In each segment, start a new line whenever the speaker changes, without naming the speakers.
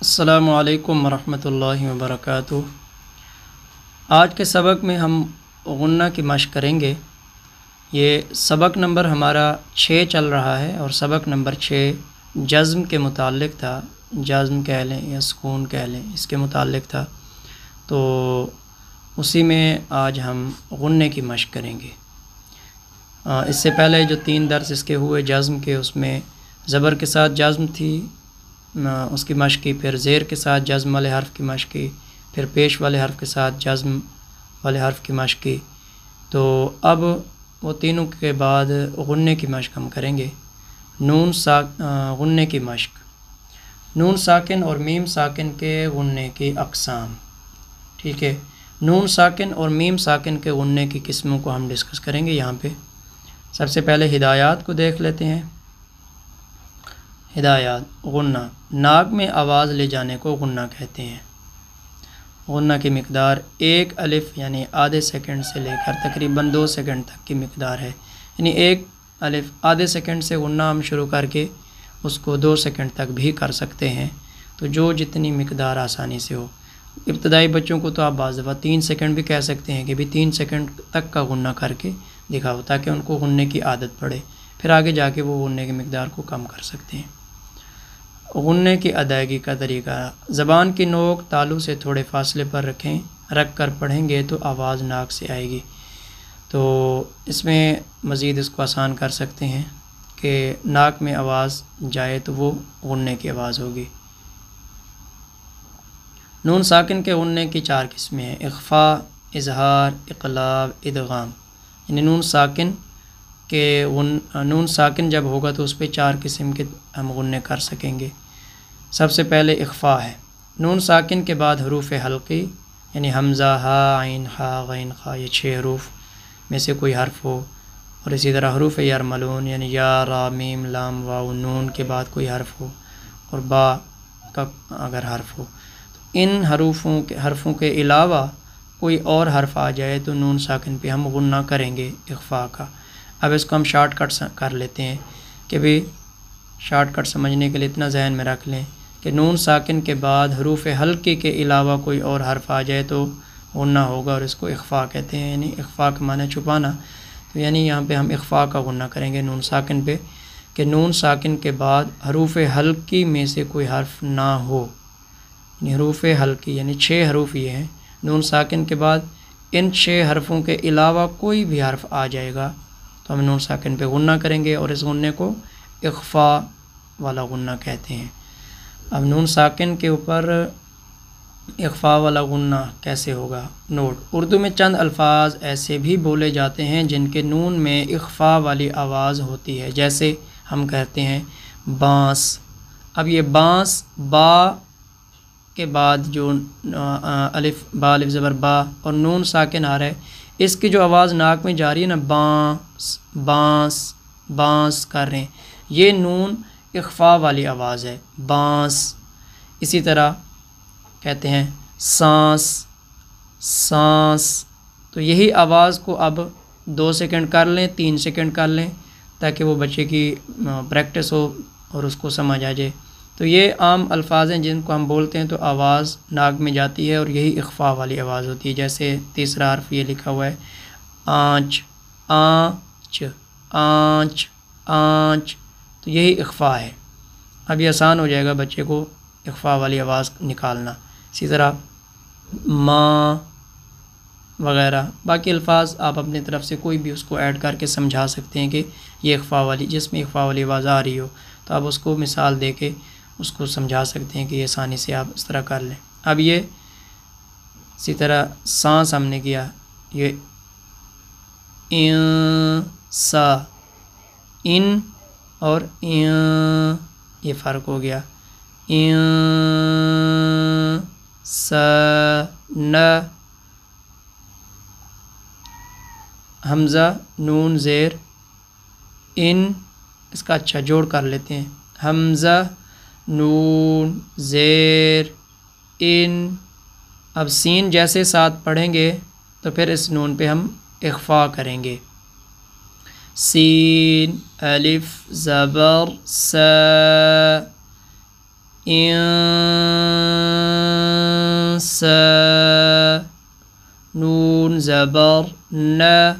السلام علیکم ورحمۃ اللہ وبرکاتہ۔ آج کے سبق میں ہم غنہ کی مشق کریں گے۔ یہ سبق نمبر ہمارا 6 چل رہا ہے اور سبق نمبر 6 جزم کے متعلق تھا۔ جزم کہہ لیں یا سکون کہہ لیں، اس کے متعلق تھا، تو اسی میں آج ہم غنے کی مشق کریں گے۔ اس سے پہلے جو 3 درس اس کے ہوئے جزم کے، اس میں زبر کے ساتھ جزم تھی، اس کی مشق کی، پھر زیر کے ساتھ جزم والے حرف کی مشق کی، پھر پیش والے حرف کے ساتھ جزم والے حرف کی مشق کی۔ تو اب وہ تینوں کے بعد غنے کی مشق ہم کریں گے۔ غنے کی مشق، نون ساکن اور میم ساکن کے غنے کی اقسام۔ ٹھیک ہے، نون ساکن اور میم ساکن کے غنے کی قسموں کو ہم ڈسکس کریں گے یہاں پہ۔ سب سے پہلے ہدایات کو دیکھ لیتے ہیں۔ ہدایات، غنہ، ناک میں آواز لے جانے کو غنہ کہتے ہیں۔ غنہ کی مقدار 1 الف یعنی آدھے سیکنڈ سے لے کر تقریباً 2 سیکنڈ تک کی مقدار ہے، یعنی 1 الف آدھے سیکنڈ سے غنہ ہم شروع کر کے اس کو 2 سیکنڈ تک بھی کر سکتے ہیں، تو جو جتنی مقدار آسانی سے ہو۔ ابتدائی بچوں کو تو آپ بعض دفعہ 3 سیکنڈ بھی کہہ سکتے ہیں کہ بھی 3 سیکنڈ تک کا غنہ کر کے دکھاؤ، تاکہ ان کو غنے کی عادت پڑے، پھر آگے جا کے وہ غنے کی مقدار کو کم کر سکتے ہیں۔ غنے کی ادائیگی کا طریقہ، زبان کی نوک تالو سے تھوڑے فاصلے پر رکھ کر پڑھیں گے تو آواز ناک سے آئے گی۔ تو اس میں مزید اس کو آسان کر سکتے ہیں کہ ناک میں آواز جائے تو وہ غنے کی آواز ہوگی۔ نون ساکن کے غنے کی 4 قسمیں ہیں: اخفاء، اظہار، اقلاب، ادغام۔ یعنی نون ساکن جب ہوگا تو اس پہ 4 قسم کے ہم غنے کر سکیں گے۔ سب سے پہلے اخفاء ہے۔ نون ساکن کے بعد حروف حلقی یعنی حمزہ، ہا، عین، ہا، غین، خا، یہ 6 حروف میں سے کوئی حرف ہو، اور اسی طرح حروف یرملون یعنی یا، را، میم، لام، واو، نون کے بعد کوئی حرف ہو، اور با کا اگر حرف ہو، تو ان حرفوں کے علاوہ کوئی اور حرف آ جائے تو نون ساکن پہ ہم غنہ کریں گے اخفاء کا۔ اب اس کو ہم شارٹ کٹ کر لیتے ہیں کہ بھی شارٹ کٹ سمجھنے کے لیے اتنا ذہن میں رکھ لیں کہ نون ساکن کے بعد حروف حلقی کے علاوہ کوئی اور حرف آ جائے تو غنہ ہوگا، اور اس کو اخفاء کہتے ہیں، یعنی اخفاء کا معنی چھپانا۔ تو یعنی یہاں پہ ہم اخفاء کا غنہ کریں گے نون ساکن پہ، کہ نون ساکن کے بعد حروف حلقی میں سے کوئی حرف نہ ہو، یعنی حروف حلقی یعنی 6 حروف یہ ہیں، نون ساکن کے بعد ان 6 حرفوں کے علاوہ کوئی بھی حرف آ جائے گا تو ہم نون ساکن پہ غنہ کریں گے، اور اس غنے کو اخفاء والا غنہ کہتے ہیں۔ اب نون ساکن کے اوپر اخفاء والا غنہ کیسے ہوگا؟ نوٹ: اردو میں چند الفاظ ایسے بھی بولے جاتے ہیں جن کے نون میں اخفاء والی آواز ہوتی ہے، جیسے ہم کہتے ہیں بانس۔ اب یہ بانس، با کے بعد جو با الف زبر با اور نون ساکن آ رہا ہے، اس کی جو آواز ناک میں جا رہی ہے نا، بانس بانس بانس کر رہے ہیں، یہ نون اخفاء والی آواز ہے، بانس۔ اسی طرح کہتے ہیں سانس سانس، تو یہی آواز کو اب 2 سیکنڈ کر لیں، 3 سیکنڈ کر لیں، تاکہ وہ بچے کی پریکٹس ہو اور اس کو سمجھ آ جائے۔ تو یہ عام الفاظ ہیں جن کو ہم بولتے ہیں تو آواز ناک میں جاتی ہے، اور یہی اخفاء والی آواز ہوتی ہے۔ جیسے تیسرا حرف یہ لکھا ہوا ہے آنچ، آنچ آنچ آنچ، تو یہی اخفاء ہے۔ اب یہ آسان ہو جائے گا بچے کو اخفاء والی آواز نکالنا۔ اسی طرح ماں وغیرہ، باقی الفاظ آپ اپنی طرف سے کوئی بھی اس کو ایڈ کر کے سمجھا سکتے ہیں کہ یہ اخفاء والی، جس میں اخفاء والی آواز آ رہی ہو تو آپ اس کو مثال دے کے اس کو سمجھا سکتے ہیں کہ یہ آسانی سے آپ اس طرح کر لیں۔ اب یہ اسی طرح سانس ہم نے کیا، یہ سا، ان اور یہ فرق ہو گیا، سا ن، حمزہ نون زیر ان، اس کا اچھا جوڑ کر لیتے ہیں، حمزہ نون زیر ان۔ اب سین جیسے ساتھ پڑھیں گے تو پھر اس نون پہ ہم اخفاء کریں گے، سین الف زبر سا، انسا نون زبر نا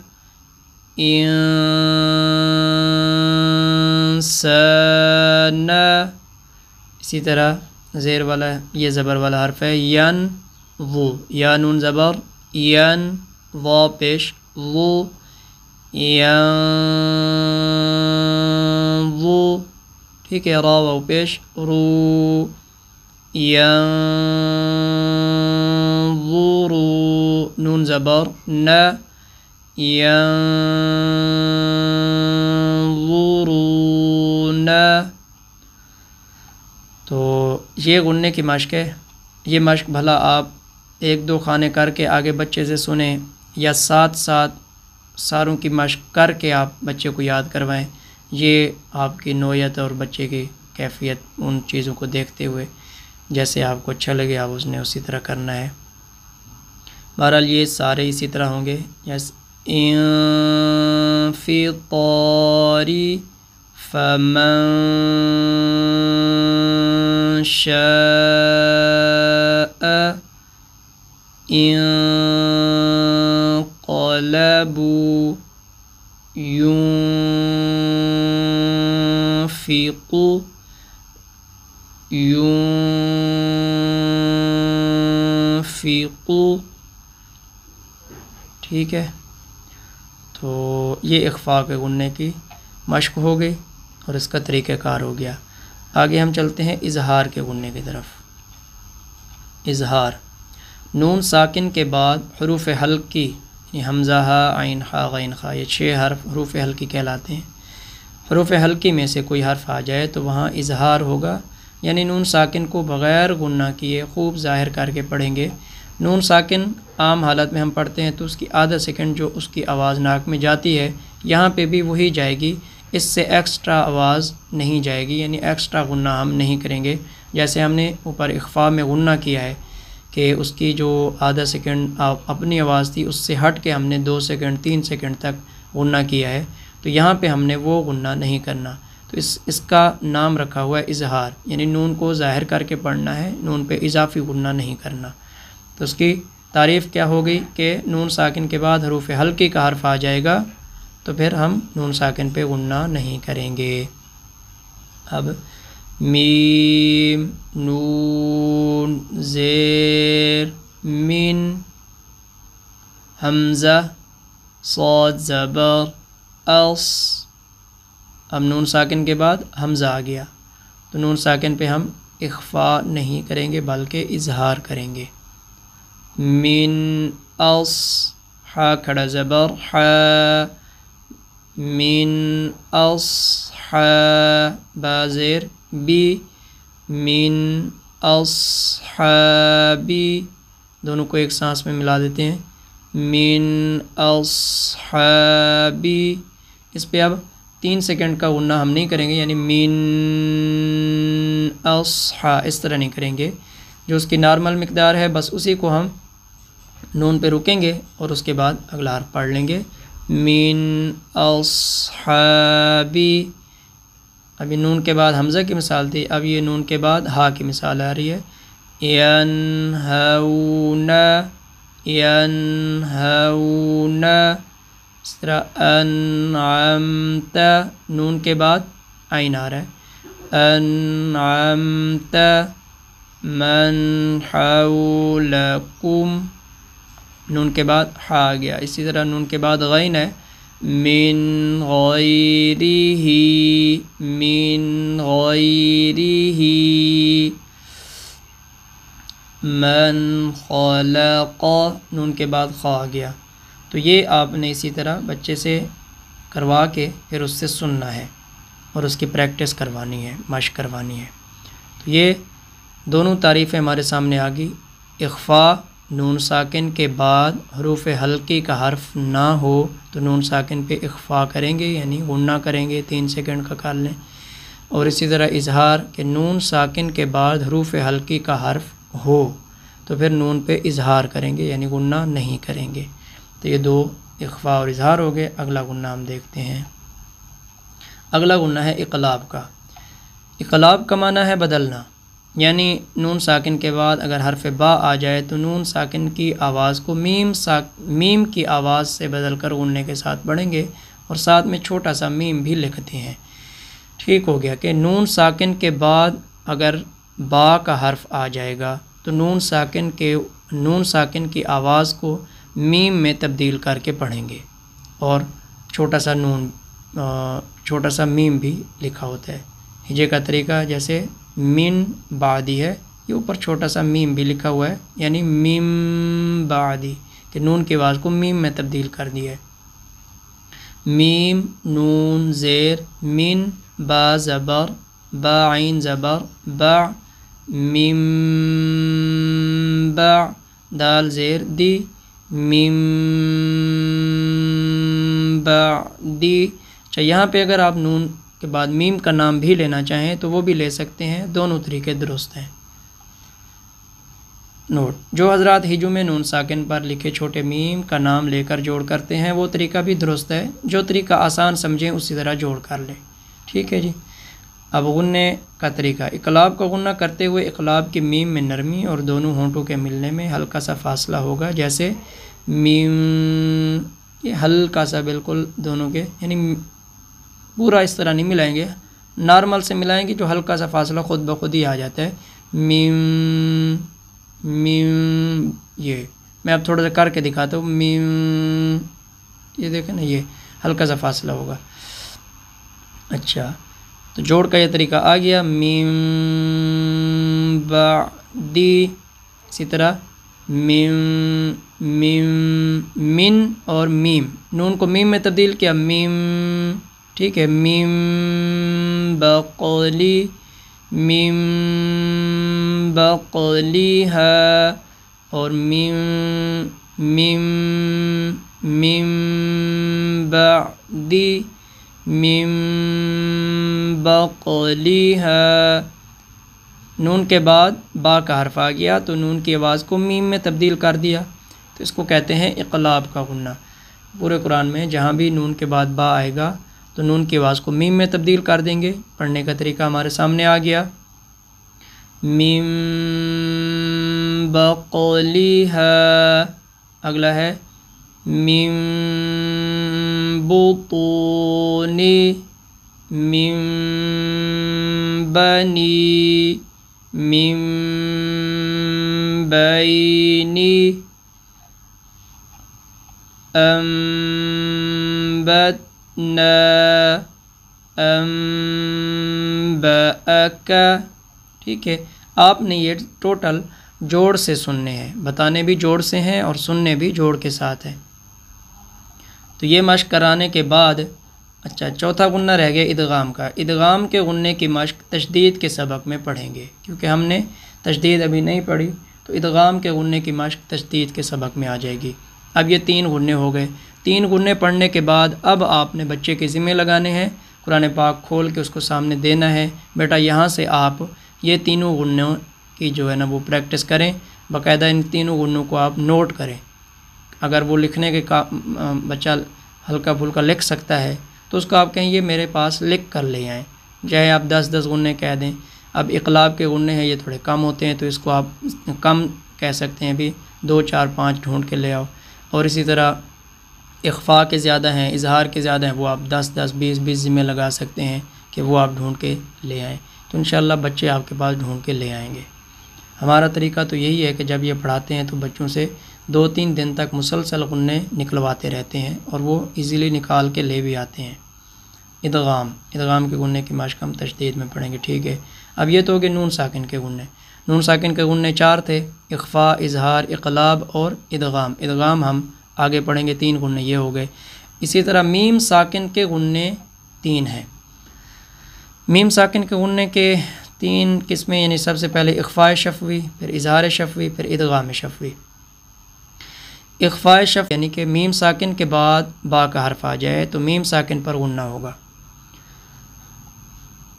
انسان. اسی طرح زیر والا یہ زبر والا حرف ہے ین ضو یا نون زبر ین ضا پیش ضو ینظو. ٹھیک ہے را واو پیش رو ینظرو نون زبر نا ینظرون. تو یہ غنّے کی مشق ہے. یہ مشق بھلا آپ ایک دو خانے کر کے آگے بچے سے سنیں یا ساتھ ساتھ ساروں کی مشق کر کے آپ بچے کو یاد کروائیں. یہ آپ کی نوعیت اور بچے کی کیفیت ان چیزوں کو دیکھتے ہوئے جیسے آپ کو اچھا لگے آپ اس نے اسی طرح کرنا ہے. بہرحال یہ سارے اسی طرح ہوں گے. انفطاری فمن شاء انقلبوا ينفقوا. ٹھیک ہے. تو یہ اخفاء کے غنّے کی مشق ہو گئی اور اس کا طریقہ کار ہو گیا. آگے ہم چلتے ہیں اظہار کے غنّے کی طرف. اظہار نون ساکن کے بعد حروف حلقی یعنی حمزہ ہا عین ہا غین خا یہ 6 حرف حروف حلقی کہلاتے ہیں. حروف حلقی میں سے کوئی حرف آ جائے تو وہاں اظہار ہوگا یعنی نون ساکن کو بغیر غنّہ کیے خوب ظاہر کر کے پڑھیں گے. نون ساکن عام حالت میں ہم پڑھتے ہیں تو اس کی آدھا سیکنڈ جو اس کی آواز ناک میں جاتی ہے یہاں پہ بھی وہی جائے گی. اس سے ایکسٹرا آواز نہیں جائے گی یعنی ایکسٹرا غنّہ ہم نہیں کریں گے. جیسے ہم نے اوپر اخفاء میں غنّہ کیا ہے کہ اس کی جو آدھا سیکنڈ اپنی آواز تھی اس سے ہٹ کے ہم نے 2 سیکنڈ 3 سیکنڈ تک غنّہ کیا ہے. تو یہاں پہ ہم نے وہ غنّہ نہیں کرنا. تو اس کا نام رکھا ہوا ہے اظہار یعنی نون کو ظاہر کر کے پڑھنا ہے. نون پہ اضافی غنّہ نہیں کرنا. تو اس کی تعریف کیا ہوگی کہ نون ساکن کے بعد حروف حلقی کا حرف آ جائے گا تو پھر ہم نون ساکن پہ غنّہ نہیں کریں گے. اب میم نون زیر من حمزہ صاد زبر اس. اب نون ساکن کے بعد حمزہ آ گیا تو نون ساکن پہ ہم اخفاء نہیں کریں گے بلکہ اظہار کریں گے. من اس ہا کھڑا زبر ہا من اصحاب زیر بی من اصحابی دونوں کو ایک سانس میں ملا دیتے ہیں. من اصحابی اس پہ اب 3 سیکنڈ کا غنّہ ہم نہیں کریں گے یعنی من اصحا اس طرح نہیں کریں گے. جو اس کی نارمل مقدار ہے بس اسی کو ہم نون پہ رکیں گے اور اس کے بعد اگلا حرف پڑھ لیں گے. من اصحابی. ابھی نون کے بعد حمزہ کی مثال تھی اب یہ نون کے بعد ہا کی مثال آ رہی ہے. ینہون ینہون. اس طرح انعمت نون کے بعد عین آ رہا ہے. انعمت من حولکم نون کے بعد ہا آ گیا. اسی طرح نون کے بعد غین ہے. من غیرہ من غیرہ من خلق نون کے بعد خا آ گیا. تو یہ آپ نے اسی طرح بچے سے کروا کے پھر اس سے سننا ہے اور اس کی پریکٹس کروانی ہے مشق کروانی ہے. تو یہ دونوں تعریفیں ہمارے سامنے آ گئی. اخفاء نون ساکن کے بعد حروف حلقی کا حرف نہ ہو تو نون ساکن پہ اخفاء کریں گے یعنی غنّہ کریں گے 3 سیکنڈ کا کر لیں. اور اسی طرح اظہار کہ نون ساکن کے بعد حروف حلقی کا حرف ہو تو پھر نون پہ اظہار کریں گے یعنی غنّہ نہیں کریں گے. تو یہ 2 اخفاء اور اظہار ہو گئے. اگلا غنّہ ہم دیکھتے ہیں. اگلا غنّہ ہے اقلاب کا. اقلاب کا معنی ہے بدلنا یعنی نون ساکن کے بعد اگر حرف با آ جائے تو نون ساکن کی آواز کو میم کی آواز سے بدل کر غنّے کے ساتھ پڑھیں گے، اور ساتھ میں چھوٹا سا میم بھی لکھتے ہیں۔ ٹھیک ہو گیا کہ نون ساکن کے بعد اگر با کا حرف آ جائے گا تو نون ساکن کی آواز کو میم میں تبدیل کر کے پڑھیں گے، اور چھوٹا سا میم بھی لکھا ہوتا ہے۔ ہجے کا طریقہ جیسے من بعدی ہے، یہ اوپر چھوٹا سا میم بھی لکھا ہوا ہے، یعنی میم بعدی، کہ نون کی آواز کو میم میں تبدیل کر دیا ہے۔ میم نون زیر من با زبر با عین زبر با میم با دال زیر دی میم با دی۔ اچھا، یہاں پہ اگر آپ نون کے بعد میم کا نام بھی لینا چاہیں تو وہ بھی لے سکتے ہیں، دونوں طریقے درست ہیں۔ نوٹ: جو حضرات ہجو میں نون ساکن پر لکھے چھوٹے میم کا نام لے کر جوڑ کرتے ہیں وہ طریقہ بھی درست ہے، جو طریقہ آسان سمجھیں اسی طرح جوڑ کر لیں۔ ٹھیک ہے جی۔ اب غنّے کا طریقہ: اقلاب کا غنّہ کرتے ہوئے اقلاب کی میم میں نرمی اور دونوں ہونٹوں کے ملنے میں ہلکا سا فاصلہ ہوگا، جیسے میم، یہ ہلکا سا بالکل دونوں کے، یعنی پورا اس طرح نہیں ملائیں گے، نارمل سے ملائیں گے، جو ہلکا سا فاصلہ خود بخود ہی آ جاتا ہے۔ میم میم، یہ میں اب تھوڑا سا کر کے دکھاتا ہوں۔ میم، یہ دیکھیں نا، یہ ہلکا سا فاصلہ ہوگا۔ اچھا، تو جوڑ کا یہ طریقہ آ گیا۔ میم بعدی، اسی طرح میم میم من اور میم، نون کو میم میں تبدیل کیا، میم، ٹھیک ہے، میم بقلی میم بقلیہا، اور میم میم میم بعدی میم بقلیہا۔ نون کے بعد با کا حرف آ گیا تو نون کی آواز کو میم میں تبدیل کر دیا، تو اس کو کہتے ہیں اقلاب کا غنّہ۔ پورے قرآن میں جہاں بھی نون کے بعد با آئے گا تو نون کی آواز کو میم میں تبدیل کر دیں گے۔ پڑھنے کا طریقہ ہمارے سامنے آ گیا۔ میم بقلیہا، اگلا ہے میم بطونی میم بنی میم بینی انبتنا انبأک۔ ٹھیک ہے، آپ نے یہ ٹوٹل جوڑ سے سننے ہیں، بتانے بھی جوڑ سے ہیں اور سننے بھی جوڑ کے ساتھ ہیں۔ تو یہ مشق کرانے کے بعد اچھا چوتھا غنّہ رہ گیا ادغام کا۔ ادغام کے غنّے کی مشق تشدید کے سبق میں پڑھیں گے، کیونکہ ہم نے تشدید ابھی نہیں پڑھی، تو ادغام کے غنّے کی مشق تشدید کے سبق میں آ جائے گی۔ اب یہ 3 غنّے ہو گئے۔ 3 غنّے پڑھنے کے بعد اب آپ نے بچے کے ذمے لگانے ہیں، قرآن پاک کھول کے اس کو سامنے دینا ہے، بیٹا یہاں سے آپ یہ تینوں غنّوں کی جو ہے نا وہ پریکٹس کریں، باقاعدہ ان تینوں غنّوں کو آپ نوٹ کریں۔ اگر وہ لکھنے کے بچہ ہلکا پھلکا لکھ سکتا ہے تو اس کو آپ کہیں یہ میرے پاس لکھ کر لے آئیں، چاہے آپ 10 غنّے کہہ دیں۔ اب اقلاب کے غنّے ہیں، یہ تھوڑے کم ہوتے ہیں تو اس کو آپ کم کہہ سکتے ہیں، بھی 2 4 5 ڈھونڈ کے لے آؤ، اور اسی طرح اخفاء کے زیادہ ہیں، اظہار کے زیادہ ہیں، وہ آپ 10 20 ذمے لگا سکتے ہیں کہ وہ آپ ڈھونڈ کے لے آئیں، تو انشاءاللہ بچے آپ کے پاس ڈھونڈ کے لے آئیں گے۔ ہمارا طریقہ تو یہی ہے کہ جب یہ پڑھاتے ہیں تو بچوں سے 2-3 دن تک مسلسل غنّے نکلواتے رہتے ہیں اور وہ ایزیلی نکال کے لے بھی آتے ہیں۔ ادغام کے غنّے کی مشق ہم تشدید میں پڑھیں گے، ٹھیک ہے۔ اب یہ تو ہو گئے نون ساکن کے غنّے۔ نون ساکن کے غنّے 4 تھے، اخفاء، اظہار، اقلاب اور ادغام۔ ادغام ہم آگے پڑھیں گے، 3 غنّے یہ ہو گئے۔ اسی طرح میم ساکن کے غنّے 3 ہیں۔ میم ساکن کے غنّے کے 3 قسمیں، یعنی سب سے پہلے اخفاء شفوی، پھر اظہار شفوی، پھر ادغام شفوی۔ اخفاء شفوی یعنی کہ میم ساکن کے بعد با کا حرف آ جائے تو میم ساکن پر غنّہ ہوگا۔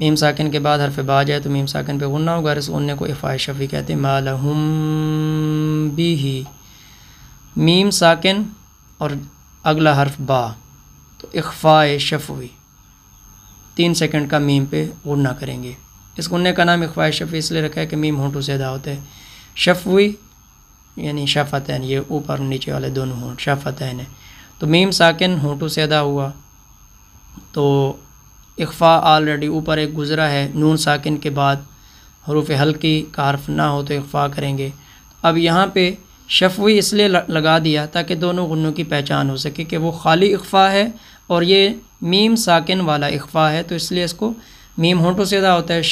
میم ساکن کے بعد حرف با جائے تو میم ساکن پہ غنّہ ہوگا، اس غنّے کو اخفاء شفوی کہتے ہیں۔ ما لہم بیہ، میم ساکن اور اگلا حرف با، تو اخفاء شفوی 3 سیکنڈ کا میم پہ غنّہ کریں گے۔ اس غنّے کا نام اخفاء شفوی اس لیے رکھا ہے کہ میم ہونٹوں سے ادا ہوتا ہے. شفوی یعنی شفتین، یہ اوپر نیچے والے دونوں ہونٹ شفتین ہے. تو میم ساکن ہونٹوں سے ادا ہوا تو اخفاء آلریڈی اوپر ایک گزرا ہے. نون ساکن کے بعد حروف حلقی کا حرف نہ ہو تو اخفاء کریں گے. اب یہاں پہ شفوی اس لیے لگا دیا تاکہ دونوں غنوں کی پہچان ہو سکے کہ وہ خالی اخفاء ہے اور یہ میم ساکن والا اخفاء ہے، تو اس لیے اس کو میم ہونٹوں سے ادا ہوتا ہے.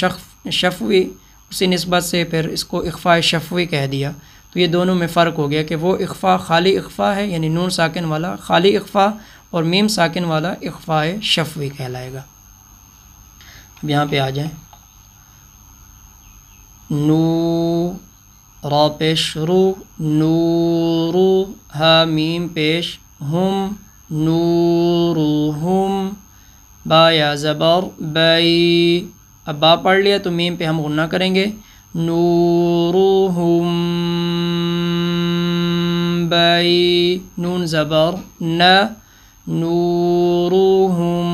شفوی اسی نسبت سے پھر اس کو اخفاء شفوی کہہ دیا. تو یہ دونوں میں فرق ہو گیا کہ وہ اخفاء خالی اخفاء ہے یعنی نون ساکن والا خالی اخفاء، اور میم ساکن والا اخفاء شفوی کہلائے گا. اب یہاں پہ آ جائیں. نو را پیش رو، نورو، ہا میم پیش ہم، نورہم، با یا زبر بائی. اب با پڑھ لیا تو میم پہ ہم غنہ کریں گے. نورہم بائی، نون زبر نا، نورہم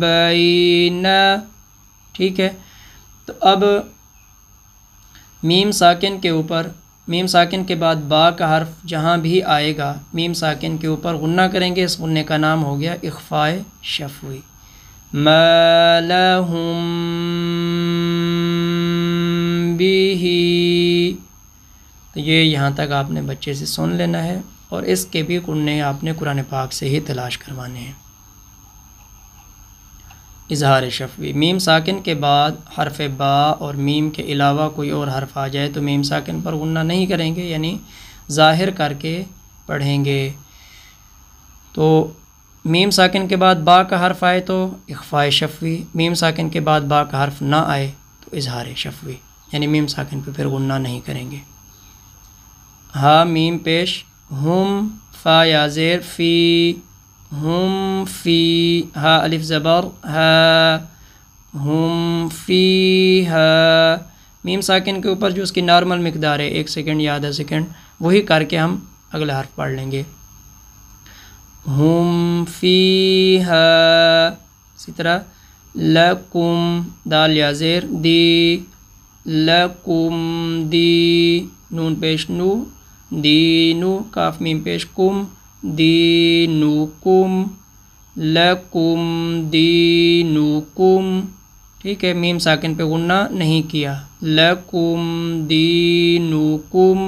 بائینا. ٹھیک ہے. تو اب میم ساکن کے اوپر، میم ساکن کے بعد با کا حرف جہاں بھی آئے گا میم ساکن کے اوپر غنہ کریں گے. اس غنّے کا نام ہو گیا اخفاء شفوی. ما لہم بہ، تو یہ یہاں تک آپ نے بچے سے سن لینا ہے اور اس کے بھی غنّے آپ نے قرآن پاک سے ہی تلاش کروانے ہیں. اظہار شفوی، میم ساکن کے بعد حرف با اور میم کے علاوہ کوئی اور حرف آ جائے تو میم ساکن پر غنہ نہیں کریں گے، یعنی ظاہر کر کے پڑھیں گے. تو میم ساکن کے بعد با کا حرف آئے تو اخفاء شفوی، میم ساکن کے بعد با کا حرف نہ آئے تو اظہار شفوی، یعنی میم ساکن پہ پھر غنہ نہیں کریں گے. ہا میم پیش ہم، فا یا زیر فی، ہم فی، ہا الف زبر ہا، ہم فی ہا. میم ساکن کے اوپر جو اس کی نارمل مقدار ہے 1 سیکنڈ یا آدھا سیکنڈ، وہی کر کے ہم اگلا حرف پڑھ لیں گے. ہم فی ہا. اسی طرح لکم، دال یا زیر دی، لکم دی، نون پیش نو، دینو، کاف میم پیش کم، دینوکم، لکم دینوکم. ٹھیک ہے. میم ساکن پہ غنہ نہیں کیا. لکم دینوکم.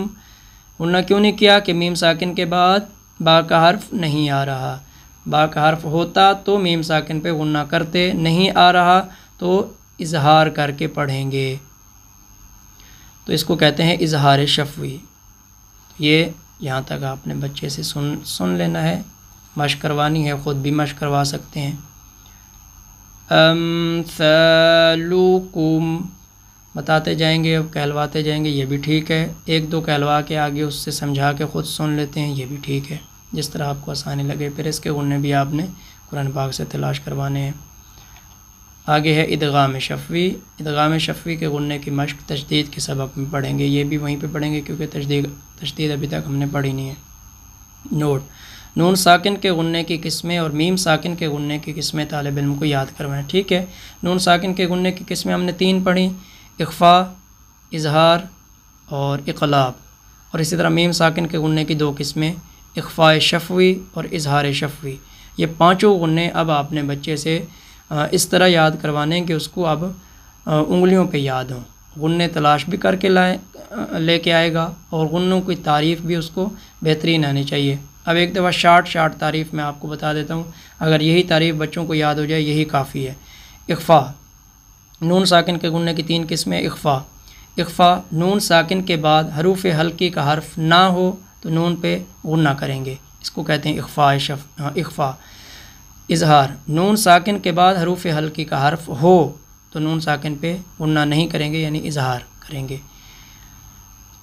غنہ کیوں نہیں کیا؟ کہ میم ساکن کے بعد با کا حرف نہیں آ رہا. با کا حرف ہوتا تو میم ساکن پہ غنہ کرتے، نہیں آ رہا تو اظہار کر کے پڑھیں گے. تو اس کو کہتے ہیں اظہار شفوی. یہ یہاں تک آپ نے بچے سے سن لینا ہے، مشق کروانی ہے، خود بھی مشق کروا سکتے ہیں. امثالکم بتاتے جائیں گے، اب کہلواتے جائیں گے، یہ بھی ٹھیک ہے. 1-2 کہلوا کے آگے اس سے سمجھا کے خود سن لیتے ہیں، یہ بھی ٹھیک ہے، جس طرح آپ کو آسانی لگے. پھر اس کے غنّے بھی آپ نے قرآن پاک سے تلاش کروانے ہیں. آگے ہے ادغام شفوی. ادغام شفوی کے غنّے کی مشق تشدید کے سبق میں پڑھیں گے. یہ بھی وہیں پہ پڑھیں گے کیونکہ تشدید ابھی تک ہم نے پڑھی نہیں ہے. نوٹ: نون ساکن کے غنّے کی قسمیں اور میم ساکن کے غنّے کی قسمیں طالب علم کو یاد کروائیں. ٹھیک ہے. نون ساکن کے غنّے کی قسمیں ہم نے 3 پڑھی: اخفاء، اظہار اور اقلاب. اور اسی طرح میم ساکن کے غنّے کی 2 قسمیں: اخفاء شفوی اور اظہار شفوی. یہ 5 غنّے اب آپ نے بچے سے اس طرح یاد کروانے کہ اس کو اب انگلیوں پہ یاد ہوں. غنّے تلاش بھی کر کے لے کے آئے گا اور غنّوں کی تعریف بھی اس کو بہترین آنی چاہیے. اب ایک دفعہ شارٹ تعریف میں آپ کو بتا دیتا ہوں. اگر یہی تعریف بچوں کو یاد ہو جائے یہی کافی ہے. اخفاء: نون ساکن کے غنّے کی 3 قسمیں. اخفاء نون ساکن کے بعد حروف حلقی کا حرف نہ ہو تو نون پہ غنّہ کریں گے، اس کو کہتے ہیں اخفاء. اظہار: نون ساکن کے بعد حروف حلقی کا حرف ہو تو نون ساکن پہ غنّہ نہیں کریں گے، یعنی اظہار کریں گے.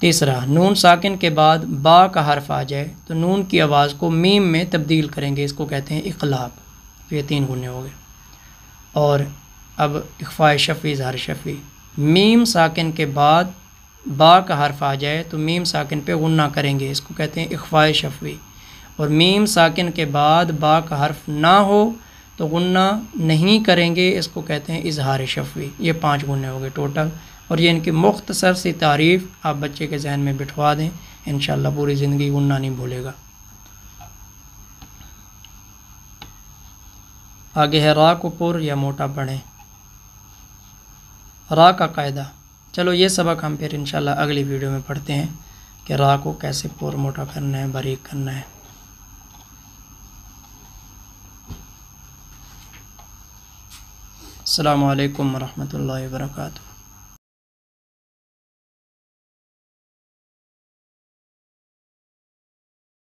تیسرا، نون ساکن کے بعد با کا حرف آ جائے تو نون کی آواز کو میم میں تبدیل کریں گے، اس کو کہتے ہیں اقلاب. تو یہ 3 غنّے ہو گئے. اور اب اخفاء شفوی، اظہار شفوی. میم ساکن کے بعد با کا حرف آ جائے تو میم ساکن پہ غنّہ کریں گے، اس کو کہتے ہیں اخفاء شفوی. اور میم ساکن کے بعد با کا حرف نہ ہو تو غنہ نہیں کریں گے، اس کو کہتے ہیں اظہار شفوی۔ یہ 5 غنّے ہو گئے ٹوٹل، اور یہ ان کی مختصر سی تعریف آپ بچے کے ذہن میں بٹھوا دیں، انشاءاللہ پوری زندگی غنہ نہیں بھولے گا۔ آگے ہے را کو پر یا موٹا پڑھیں۔ را کا قاعدہ، چلو یہ سبق ہم پھر انشاءاللہ اگلی ویڈیو میں پڑھتے ہیں کہ را کو کیسے پر موٹا کرنا ہے، باریک کرنا ہے۔ السلام علیکم ورحمۃ اللہ وبرکاتہ۔